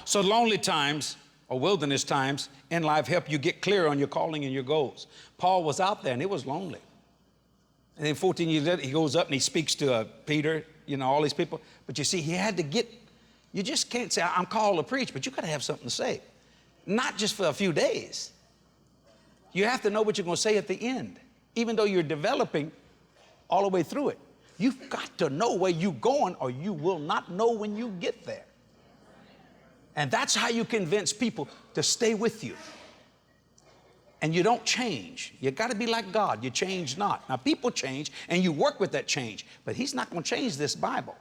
So lonely times or wilderness times in life help you get clear on your calling and your goals. Paul was out there and it was lonely. And then 14 years later, he goes up and he speaks to Peter, all these people. But you see, he had to you just can't say, I'm called to preach, but you got to have something to say. Not just for a few days. You have to know what you're going to say at the end. Even though you're developing all the way through it. You've got to know where you're going or you will not know when you get there. And that's how you convince people to stay with you. And you don't change. You got to be like God. You change not. Now, people change, and you work with that change. But he's not going to change this Bible.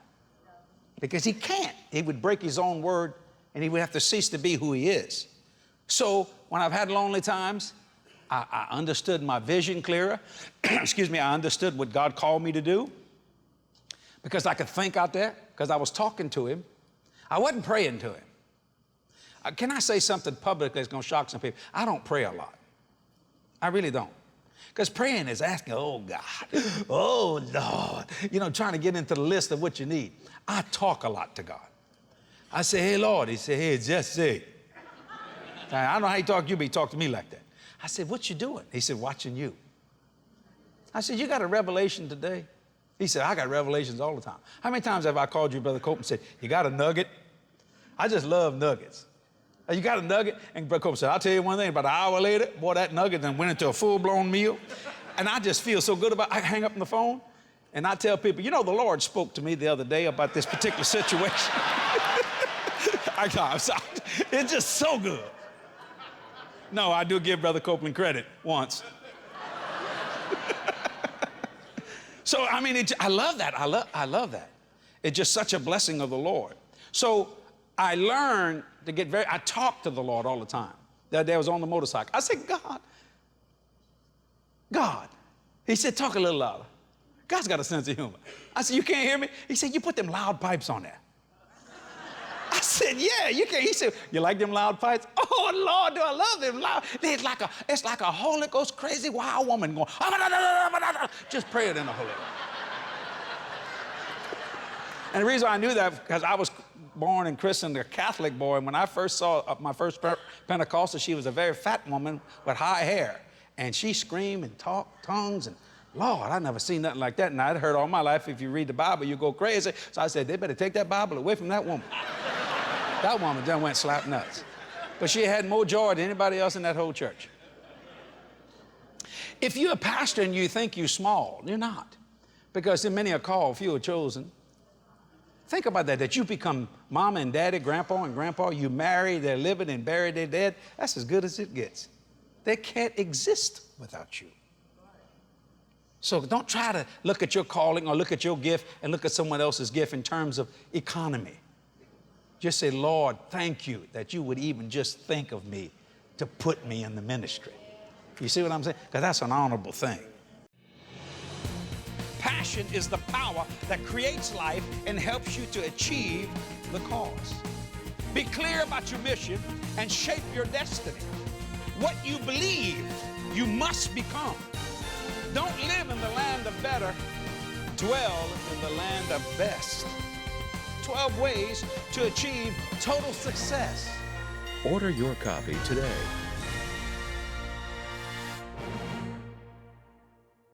Because he can't. He would break his own word, and he would have to cease to be who he is. So, when I've had lonely times, I understood my vision clearer. Excuse me, I understood what God called me to do. Because I could think out there, because I was talking to him. I wasn't praying to him. Can I say something publicly that's going to shock some people? I don't pray a lot. I really don't. Because praying is asking, oh, God, oh, Lord, trying to get into the list of what you need. I talk a lot to God. I say, hey, Lord. He said, hey, just say. I don't know how he talk to you, but he talked to me like that. I said, what you doing? He said, watching you. I said, you got a revelation today? He said, I got revelations all the time. How many times have I called you, Brother Cope, and said, you got a nugget? I just love nuggets. You got a nugget? And Brother Cope said, I'll tell you one thing, about an hour later, boy, that nugget then went into a full-blown meal. And I just feel so good about it. I hang up on the phone, and I tell people, the Lord spoke to me the other day about this particular situation. I'm sorry. It's just so good. No, I do give Brother Copeland credit once. So, I love that. I love that. It's just such a blessing of the Lord. So, I learned to I talk to the Lord all the time. That day I was on the motorcycle. I said, God. He said, talk a little louder. God's got a sense of humor. I said, you can't hear me? He said, you put them loud pipes on there. I said, yeah, you can. He said, you like them loud pipes? Oh, Lord, do I love them loud. It's like a Holy Ghost crazy wild woman going, just praying in the Holy Ghost. And the reason I knew that, because I was born and christened a Catholic boy, and when I first saw my first Pentecostal, she was a very fat woman with high hair. And she screamed and talked tongues, and Lord, I'd never seen nothing like that. And I'd heard all my life, if you read the Bible, you go crazy. So I said, they better take that Bible away from that woman. That woman then went slap nuts. But she had more joy than anybody else in that whole church. If you're a pastor and you think you're small, you're not. Because many are called, few are chosen. Think about that you become mama and daddy, grandpa and grandpa. You marry, they're living and buried, they're dead. That's as good as it gets. They can't exist without you. So don't try to look at your calling or look at your gift and look at someone else's gift in terms of economy. Just say, Lord, thank you that you would even just think of me to put me in the ministry. You see what I'm saying? Because that's an honorable thing. Passion is the power that creates life and helps you to achieve the cause. Be clear about your mission and shape your destiny. What you believe, you must become. Don't live in the land of better, dwell in the land of best. 12 ways to achieve total success. Order your copy today.